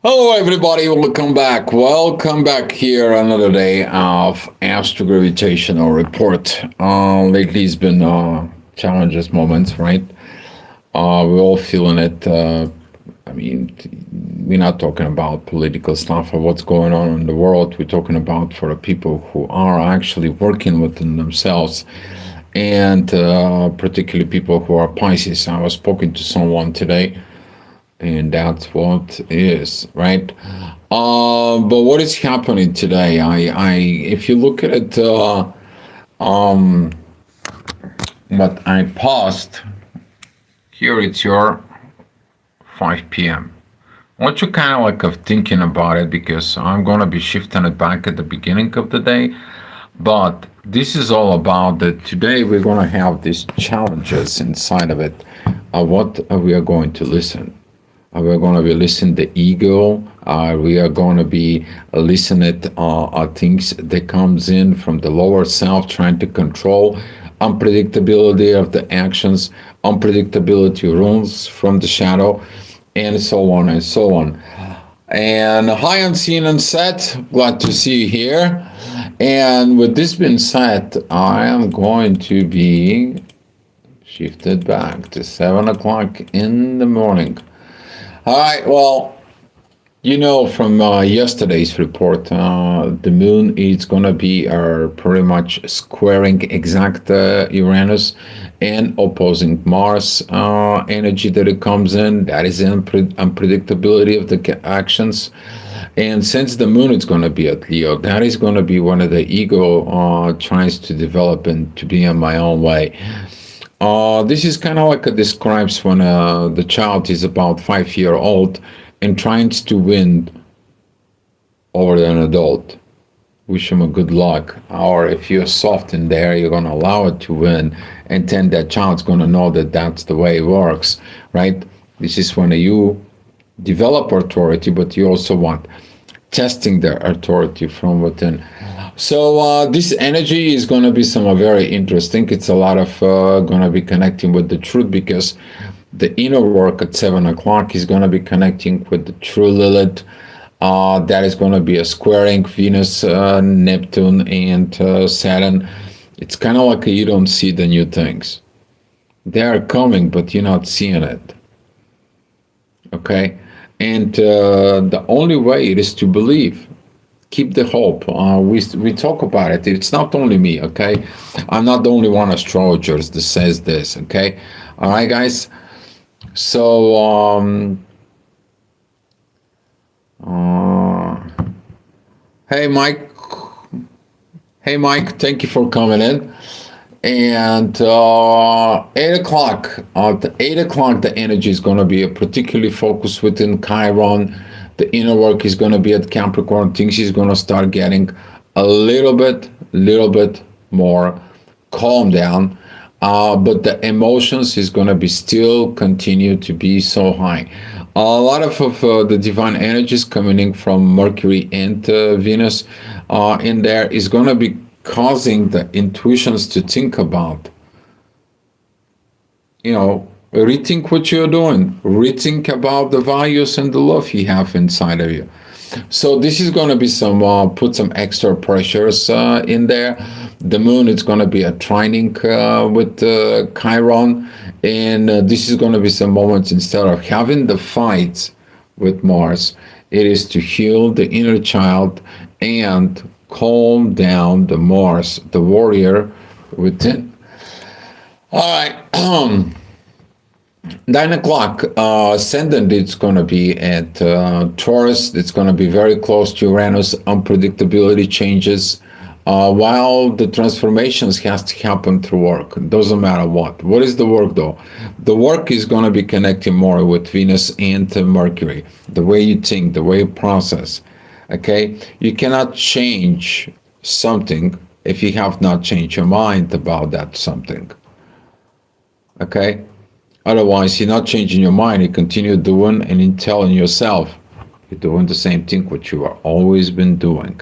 Hello, everybody. Welcome back. Welcome back here. Another day of Astrogravitational Report. Lately, it's been challenges moments, right? We're all feeling it. I mean, we're not talking about political stuff or what's going on in the world. We're talking about for the people who are actually working within themselves, and particularly people who are Pisces. I was speaking to someone today, and that's what is right. But what is happening today? If you look at it, what I paused here, it's your 5 p.m. I want you kind of like of thinking about it because I'm gonna be shifting it back at the beginning of the day. But this is all about that today we're gonna have these challenges inside of it. What we are going to listen. We're going to be listening to the ego. We are going to be listening at things that comes in from the lower self, trying to control unpredictability of the actions, unpredictability rules from the shadow, and so on and so on. And hi, Unseen and Set. Glad to see you here. And with this being said, I am going to be shifted back to 7 o'clock in the morning. All right. Well, from yesterday's report, the moon is going to be pretty much squaring exact Uranus and opposing Mars energy that it comes in. That is unpredictability of the actions. And since the moon is going to be at Leo, that is going to be one of the ego tries to develop and to be in my own way. This is kind of like it describes when the child is about 5 years old and tries to win over an adult. Wish him a good luck. Or if you're soft in there, you're going to allow it to win. And then that child's going to know that that's the way it works, right? This is when you develop authority, but you also want testing the authority from within. So this energy is going to be some very interesting. It's a lot of going to be connecting with the truth because the inner work at 7 o'clock is going to be connecting with the true Lilith. That is going to be a squaring Venus, Neptune, and Saturn. It's kind of like you don't see the new things. They are coming, but you're not seeing it. Okay? And the only way it is to believe. Keep the hope. We talk about it. It's not only me, okay? I'm not the only one astrologer that says this, okay? All right, guys. So, hey, Mike. Hey, Mike. Thank you for coming in. And 8 o'clock. At 8 o'clock, the energy is going to be particularly focused within Chiron. The inner work is going to be at Capricorn. Things is going to start getting a little bit more calm down. But the emotions is going to be still continue to be so high. A lot of the divine energies coming in from Mercury and Venus in there is going to be causing the intuitions to think about, rethink what you're doing, rethink about the values and the love you have inside of you. So this is going to be put some extra pressures in there. The moon is going to be a trining with Chiron, and this is going to be some moments instead of having the fights with Mars, it is to heal the inner child and calm down the Mars, the warrior within. All right. 9 o'clock, ascendant, it's going to be at Taurus. It's going to be very close to Uranus. Unpredictability changes. While the transformations has to happen through work. It doesn't matter what. What is the work, though? The work is going to be connecting more with Venus and Mercury. The way you think, the way you process. Okay? You cannot change something if you have not changed your mind about that something. Okay? Otherwise, you're not changing your mind. You continue doing and in telling yourself you're doing the same thing what you have always been doing.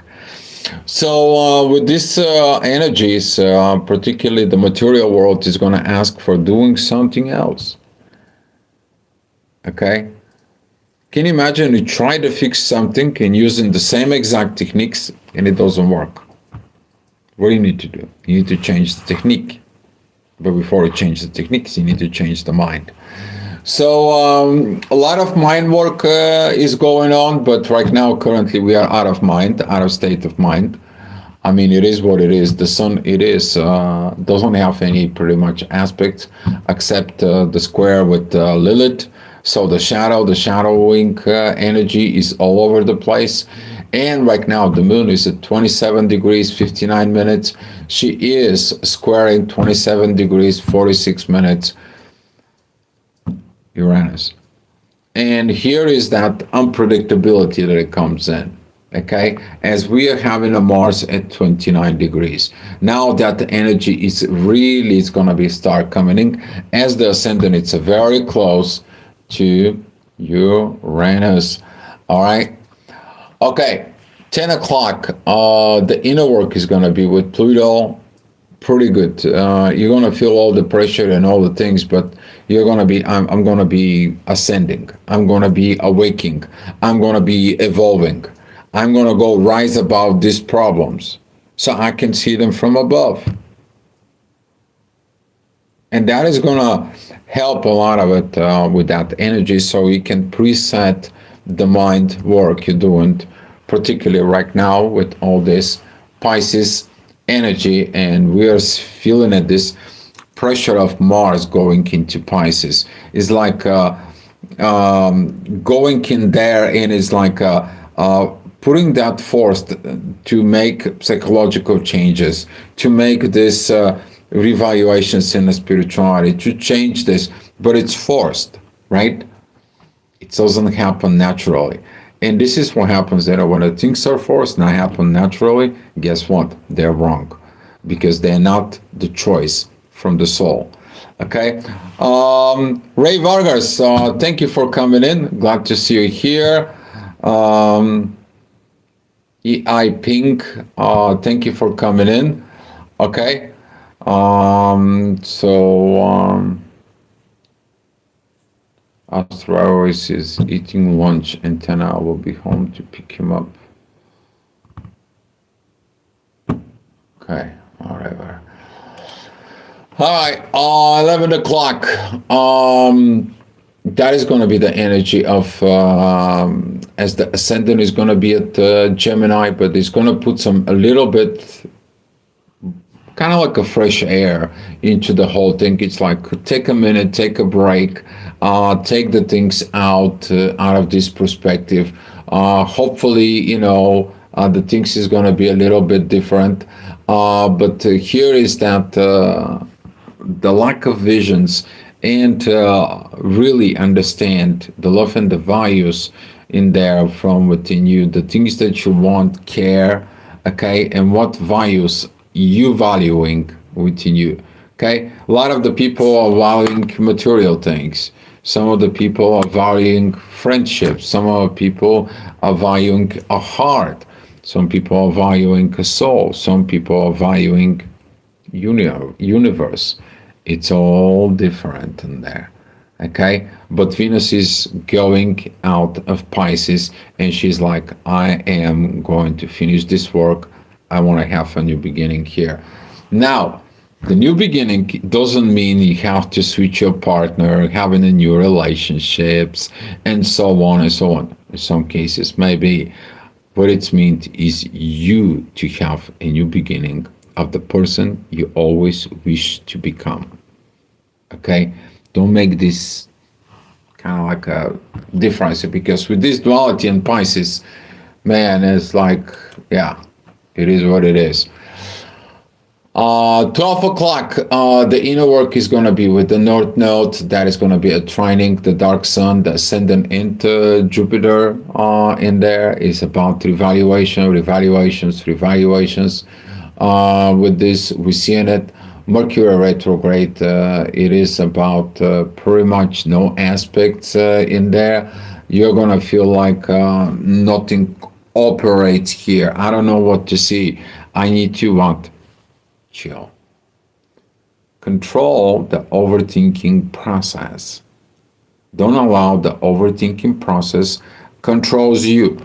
So with these energies, particularly the material world is going to ask for doing something else. Okay? Can you imagine you try to fix something and using the same exact techniques and it doesn't work? What do you need to do? You need to change the technique. But before you change the techniques, you need to change the mind. So a lot of mind work is going on, but right now, currently, we are out of mind, out of state of mind. I mean, it is what it is. The sun, it is, doesn't have any pretty much aspects except the square with Lilith. So the shadow, the shadowing energy is all over the place. And right now, the moon is at 27 degrees, 59 minutes. She is squaring 27 degrees, 46 minutes, Uranus. And here is that unpredictability that it comes in. Okay, as we are having a Mars at 29 degrees. Now that the energy is really is going to be start coming in as the ascendant, it's very close to Uranus. All right. Okay. 10 o'clock. The inner work is going to be with Pluto. Pretty good. You're going to feel all the pressure and all the things, but you're going to be, I'm going to be ascending. I'm going to be awaking. I'm going to be evolving. I'm going to go rise above these problems so I can see them from above. And that is going to help a lot of it with that energy so you can preset the mind work you're doing, particularly right now with all this Pisces energy. And we are feeling at this pressure of Mars going into Pisces. It's like going in there and it's like putting that force to make psychological changes, to make this revaluations in the spirituality, to change this, but it's forced, right? It doesn't happen naturally. And this is what happens that when the things are forced and happen naturally, guess what? They're wrong because they're not the choice from the soul. Okay. Ray Vargas, thank you for coming in. Glad to see you here. EI Pink, thank you for coming in. Okay. Astrology is eating lunch and 10 I will be home to pick him up. Okay, whatever. All right, 11 o'clock. That is going to be the energy of, as the ascendant is going to be at Gemini, but it's going to put some, a little bit, kind of like a fresh air into the whole thing. It's like, take a minute, take a break, take the things out of this perspective. Hopefully, you know, the things is going to be a little bit different. But here is that the lack of visions and really understand the love and the values in there from within you, the things that you want, care, okay, and what values you valuing within you. Okay, a lot of the people are valuing material things. Some of the people are valuing friendships. Some of the people are valuing a heart. Some people are valuing a soul. Some people are valuing universe. It's all different in there. Okay, but Venus is going out of Pisces and she's like, I am going to finish this work. I want to have a new beginning here. Now, the new beginning doesn't mean you have to switch your partner, having a new relationships, and so on and so on. In some cases, maybe what it means is you to have a new beginning of the person you always wish to become. Okay? Don't make this kind of like a difference because with this duality in Pisces, man, it's like, yeah, it is what it is. 12 o'clock, the inner work is going to be with the North Node. That is going to be a trining the dark sun, the ascendant into Jupiter in there is about revaluations. With this, we're seeing it. Mercury retrograde, it is about pretty much no aspects in there. You're going to feel like nothing operates here. I don't know what to see. I need to what? Chill. Control the overthinking process. Don't allow the overthinking process controls you.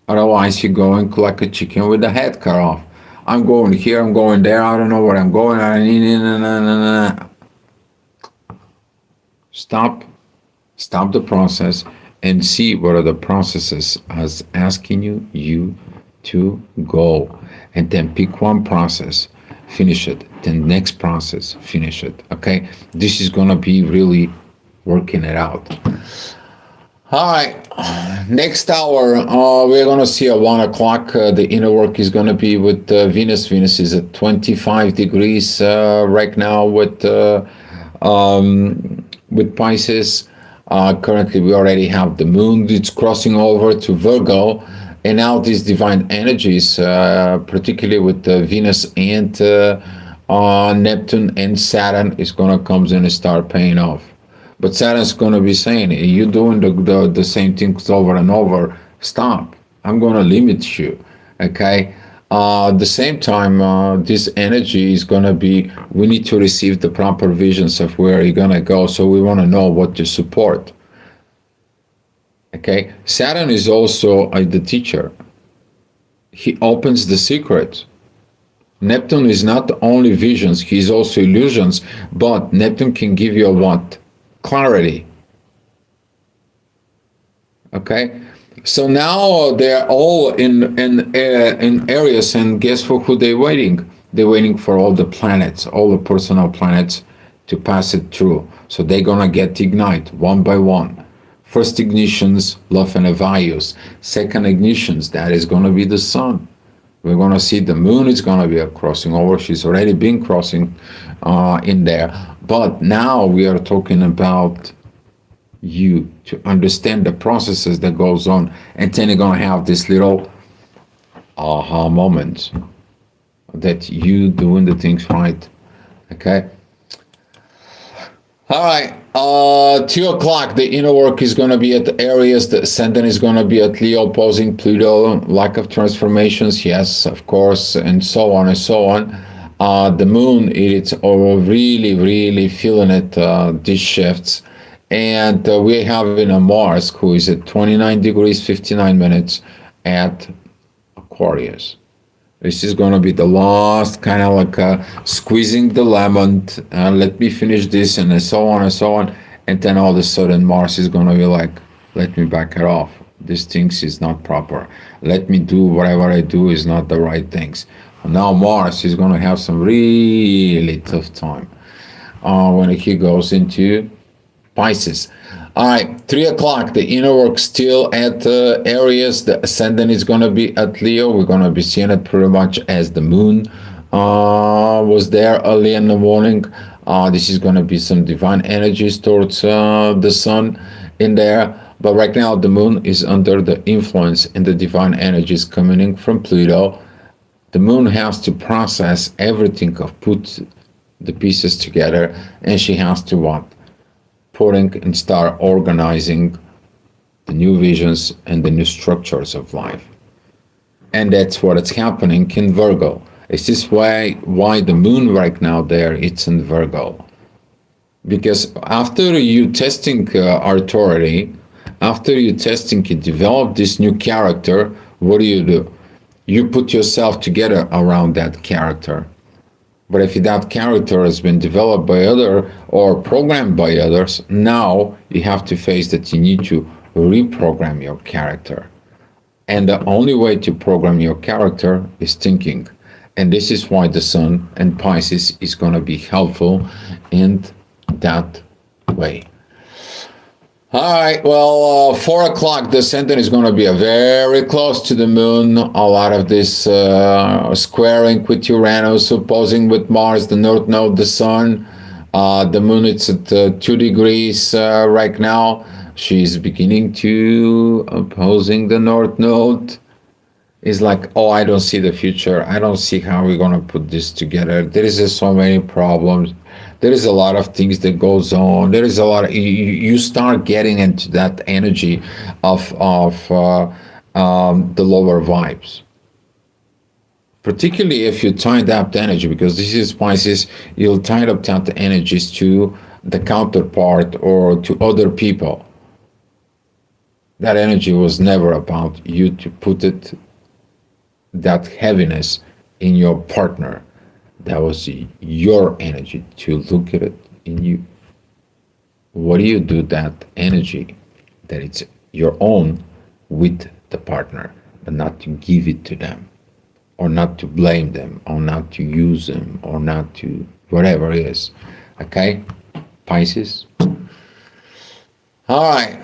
Otherwise, you're going like a chicken with the head cut off. I'm going here, I'm going there, I don't know where I'm going. Stop, stop the process and see what are the processes as asking you to go. And then pick one process, finish it. Then next process, finish it. Okay? This is gonna be really working it out. All right. Next hour, we're gonna see at 1 o'clock. The inner work is gonna be with Venus. Venus is at 25 degrees right now with Pisces. Currently, we already have the moon. It's crossing over to Virgo, and now these divine energies, particularly with Venus and Neptune and Saturn, is gonna come in and start paying off. But Saturn's going to be saying, you're doing the same things over and over. Stop. I'm going to limit you. Okay? At the same time, this energy is going to be, we need to receive the proper visions of where you're going to go. So we want to know what to support. Okay? Saturn is also the teacher. He opens the secret. Neptune is not only visions, he's also illusions. But Neptune can give you a what? Clarity. Okay, so now they're all in areas, and guess for who they're waiting? They're waiting for all the planets, all the personal planets, to pass it through. So they're gonna get ignite one by one. First ignitions, love and values. Second ignitions, that is gonna be the sun. We're gonna see the moon is gonna be a crossing over. She's already been crossing in there. But now we are talking about you to understand the processes that goes on, and then you're gonna have this little aha moment that you doing the things right. Okay. All right. 2 o'clock, the inner work is going to be at Aries. The ascendant is going to be at Leo, opposing Pluto. Lack of transformations, yes, of course, and so on and so on. The moon, it's really, really feeling it, these shifts. And we're having a Mars who is at 29 degrees, 59 minutes at Aquarius. This is going to be the last kind of like squeezing the lemon. Let me finish this, and so on and so on. And then all of a sudden, Mars is going to be like, let me back it off. These things is not proper. Let me do whatever I do is not the right things. Now Mars is going to have some really tough time when he goes into Pisces. All right, 3 o'clock, the inner work still at Aries. The ascendant is going to be at Leo. We're going to be seeing it pretty much as the moon was there early in the morning. This is going to be some divine energies towards the sun in there. But right now, the moon is under the influence and the divine energies coming in from Pluto. The moon has to process everything, of put the pieces together, and she has to what? Putting and start organizing the new visions and the new structures of life. And that's what is happening in Virgo. Is this why the moon right now there, it's in Virgo? Because after you testing authority, after you testing you develop this new character, what do? You put yourself together around that character. But if that character has been developed by other or programmed by others, now you have to face that you need to reprogram your character. And the only way to program your character is thinking. And this is why the Sun and Pisces is going to be helpful in that way. All right, well, 4 o'clock, the ascendant is going to be very close to the moon. A lot of this squaring with Uranus, opposing with Mars, the north node, the sun. The moon, it's at 2 degrees right now. She's beginning to opposing the north node. It's like, oh, I don't see the future. I don't see how we're going to put this together. There is just so many problems. There is a lot of things that goes on. There is a lot of, you start getting into that energy of the lower vibes. Particularly if you tied up the energy, because this is Pisces, you'll tie up that energies to the counterpart or to other people. That energy was never about you to put it, that heaviness, in your partner. That was your energy to look at it in you. What do you do that energy that it's your own with the partner, but not to give it to them, or not to blame them, or not to use them, or not to whatever it is. Okay, Pisces. All right.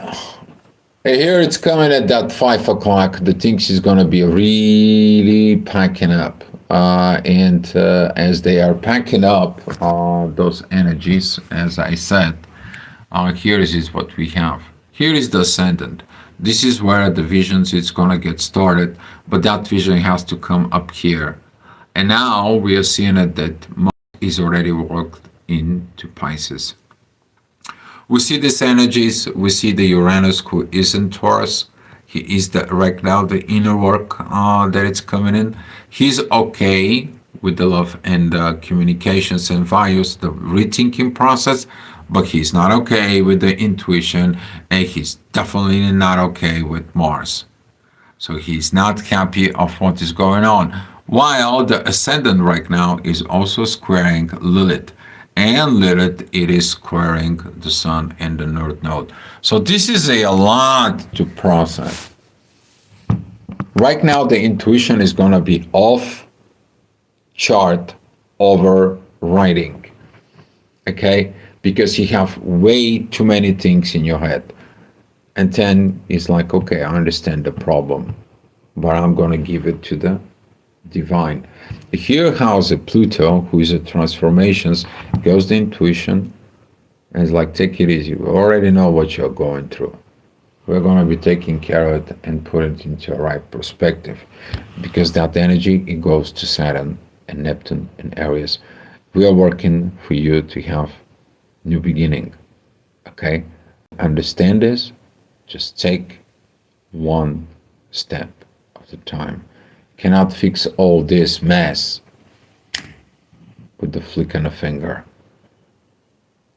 Here it's coming at that 5 o'clock. The things is gonna be really packing up, and as they are packing up those energies, as I said, here is what we have. Here is the ascendant. This is where the visions is gonna get started, but that vision has to come up here. And now we are seeing it that Mars is already worked into Pisces. We see these energies, we see the Uranus who is in Taurus. He is right now the inner work that it's coming in. He's okay with the love and communications and values, the rethinking process, but he's not okay with the intuition, and he's definitely not okay with Mars. So he's not happy of what is going on. While the ascendant right now is also squaring Lilith. And Lilith, it is squaring the Sun and the North Node. So this is a lot to process. Right now, the intuition is going to be off chart overriding. Okay? Because you have way too many things in your head. And then it's like, okay, I understand the problem, but I'm going to give it to the divine. Here how's a Pluto, who is a transformations, goes the intuition, and it's like, take it easy. We already know what you're going through. We're going to be taking care of it and put it into a right perspective, because that energy, it goes to Saturn and Neptune and Aries. We are working for you to have new beginning. Okay? Understand this. Just take one step at a time. Cannot fix all this mess with the flick of a finger.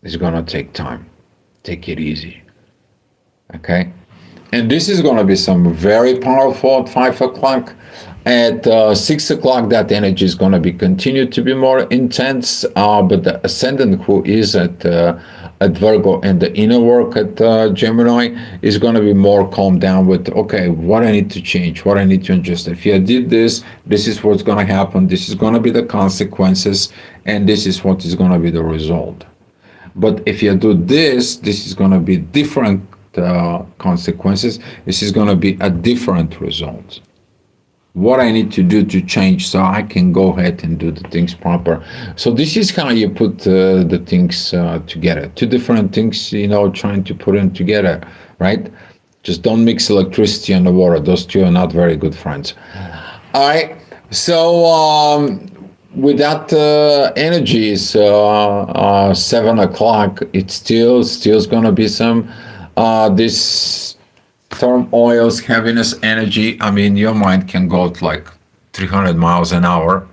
It's gonna take time. Take it easy. Okay? And this is gonna be some very powerful at 5 o'clock. At 6 o'clock, that energy is gonna be continued to be more intense. But the ascendant, who is at Virgo, and the inner work at Gemini, is going to be more calmed down with, okay, what I need to change, what I need to adjust. If you did this, this is what's going to happen, this is going to be the consequences, and this is what is going to be the result. But if you do this, this is going to be different consequences, this is going to be a different result. What I need to do to change so I can go ahead and do the things proper. So this is how you put the things together. Two different things, trying to put them together, right? Just don't mix electricity and the water. Those two are not very good friends. All right. So with that energy, 7 o'clock, it's still going to be some this turmoil's heaviness energy. I mean, your mind can go to like 300 miles an hour.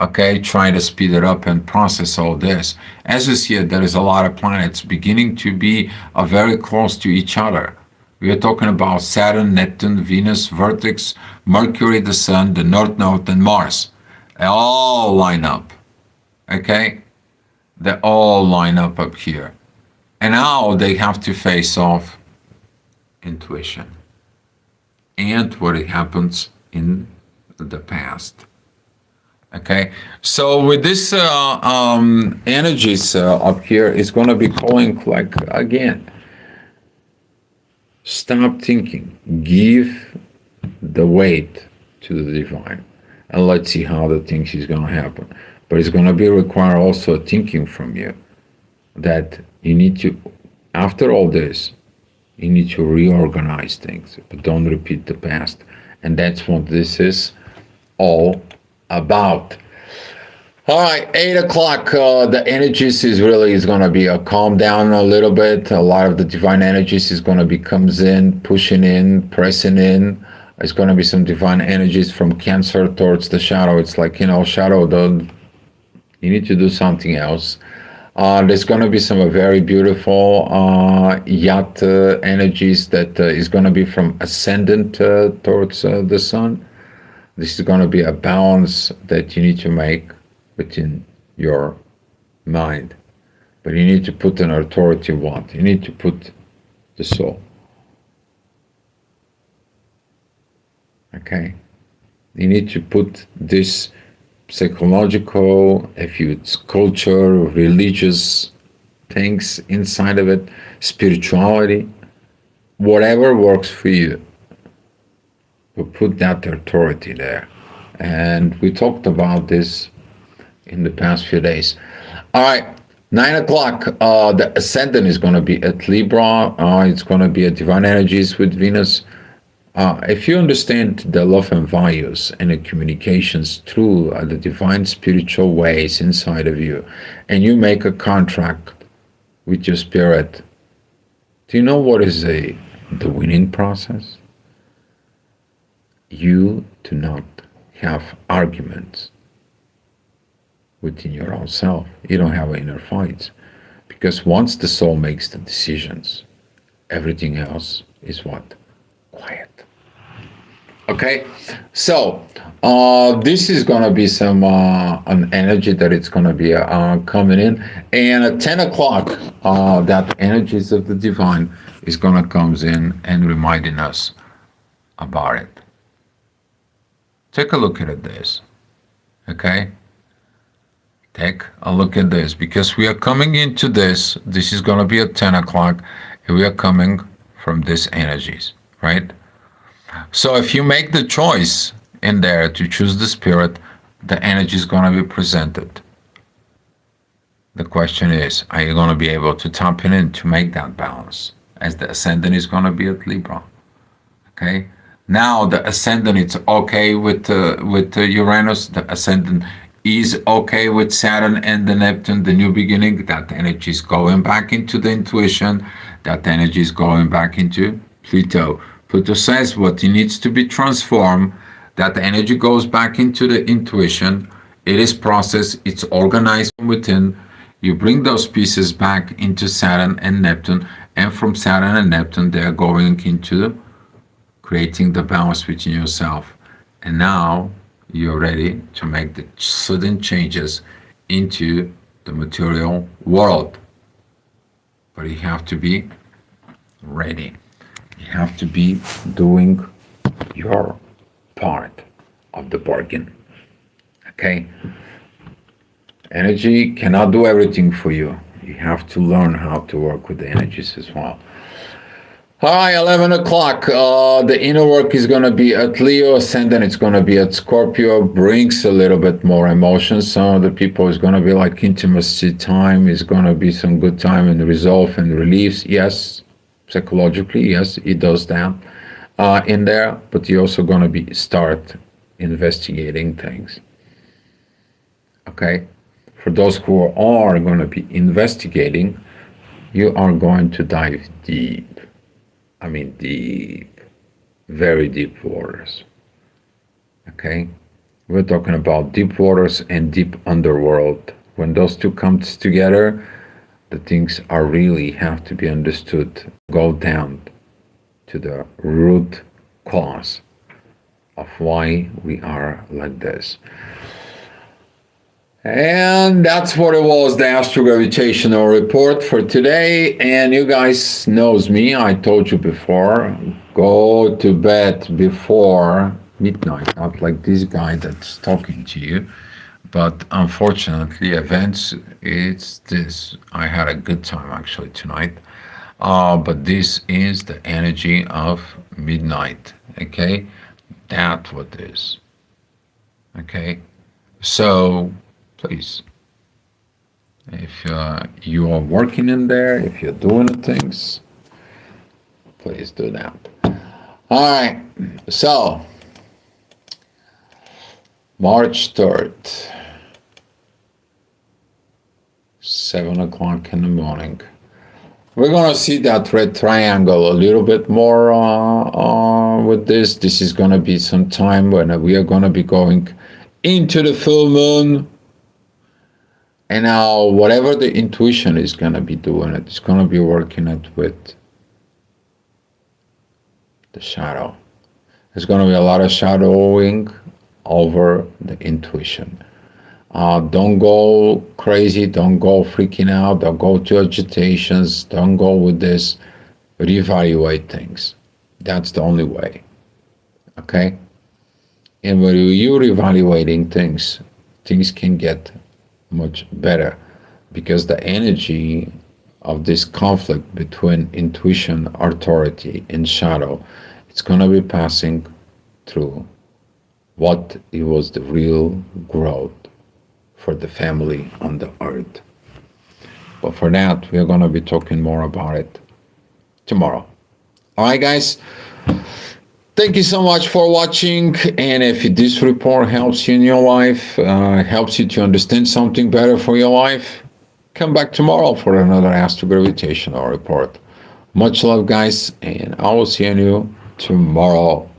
Okay, trying to speed it up and process all this. As you see, there is a lot of planets beginning to be very close to each other. We are talking about Saturn, Neptune, Venus, Vertex, Mercury, the Sun, the North Node, and Mars. They all line up. Okay, they all line up here, and now they have to face off intuition and what happens in the past. Okay, so with this energies up here, it's going to be calling, like, again, stop thinking, give the weight to the divine, and let's see how the things is going to happen. But it's going to be require also thinking from you that you need to, after all this, you need to reorganize things, but don't repeat the past. And that's what this is all about. All right, 8 o'clock, the energies is going to be calm down a little bit. A lot of the divine energies is going to be comes in, pushing in, pressing in. It's going to be some divine energies from Cancer towards the shadow. It's like, shadow, you need to do something else. There's going to be some very beautiful yacht energies that is going to be from ascendant towards the sun. This is going to be a balance that you need to make within your mind. But you need to put an authority what? You need to put the soul. Okay? You need to put this psychological, if it's culture, religious things inside of it, spirituality, whatever works for you. But put that authority there. And we talked about this in the past few days. All right, 9 o'clock, the ascendant is going to be at Libra. It's going to be at divine energies with Venus. If you understand the love and values and the communications through the divine spiritual ways inside of you, and you make a contract with your spirit, do you know what is the winning process? You do not have arguments within your own self. You don't have inner fights. Because once the soul makes the decisions, everything else is what? Quiet. Okay, so this is going to be some an energy that it's going to be coming in, and at 10 o'clock, that energies of the divine is going to comes in and reminding us about it. Take a look at this, okay? Take a look at this, because we are coming into this. This is going to be at 10 o'clock, and we are coming from these energies, right? So if you make the choice in there to choose the spirit, the energy is going to be presented. The question is, are you going to be able to tap in to make that balance? As the ascendant is going to be at Libra. Okay. Now the ascendant it's okay with Uranus. The ascendant is okay with Saturn and the Neptune, the new beginning. That energy is going back into the intuition. That energy is going back into Pluto. Pluto says what needs to be transformed. That energy goes back into the intuition. It is processed. It's organized from within. You bring those pieces back into Saturn and Neptune, and from Saturn and Neptune, they're going into creating the balance within yourself. And now you're ready to make the sudden changes into the material world. But you have to be ready. You have to be doing your part of the bargain. Okay? Energy cannot do everything for you. You have to learn how to work with the energies as well. Hi, 11 o'clock. The inner work is going to be at Leo, ascendant it's going to be at Scorpio, brings a little bit more emotion. Some of the people is going to be like intimacy time, is going to be some good time and resolve and reliefs. Yes, psychologically, yes, it does that in there, but you're also going to be start investigating things. Okay? For those who are going to be investigating, you are going to dive deep. I mean deep, very deep waters. Okay? We're talking about deep waters and deep underworld. When those two come together, the things are really have to be understood. Go down to the root cause of why we are like this. And that's what it was, the astrogravitational report for today. And you guys knows me, I told you before, go to bed before midnight, not like this guy that's talking to you. But unfortunately, events, it's this. I had a good time actually tonight. But this is the energy of midnight, okay? That's what it is, okay? So, please, if you are working in there, if you're doing the things, please do that. All right, so March 3rd, 7 o'clock in the morning. We're going to see that red triangle a little bit more with this. This is going to be some time when we are going to be going into the full moon. And now, whatever the intuition is going to be doing, it's going to be working it with the shadow. There's going to be a lot of shadowing over the intuition. Don't go crazy. Don't go freaking out. Don't go to agitations. Don't go with this. Reevaluate things. That's the only way. Okay? And when you're evaluating things, things can get much better because the energy of this conflict between intuition, authority, and shadow, it's going to be passing through what it was the real growth for the family on the earth. But for that, we're going to be talking more about it tomorrow. All right, guys. Thank you so much for watching. And if this report helps you in your life, helps you to understand something better for your life, come back tomorrow for another astrogravitational report. Much love, guys, and I will see you tomorrow.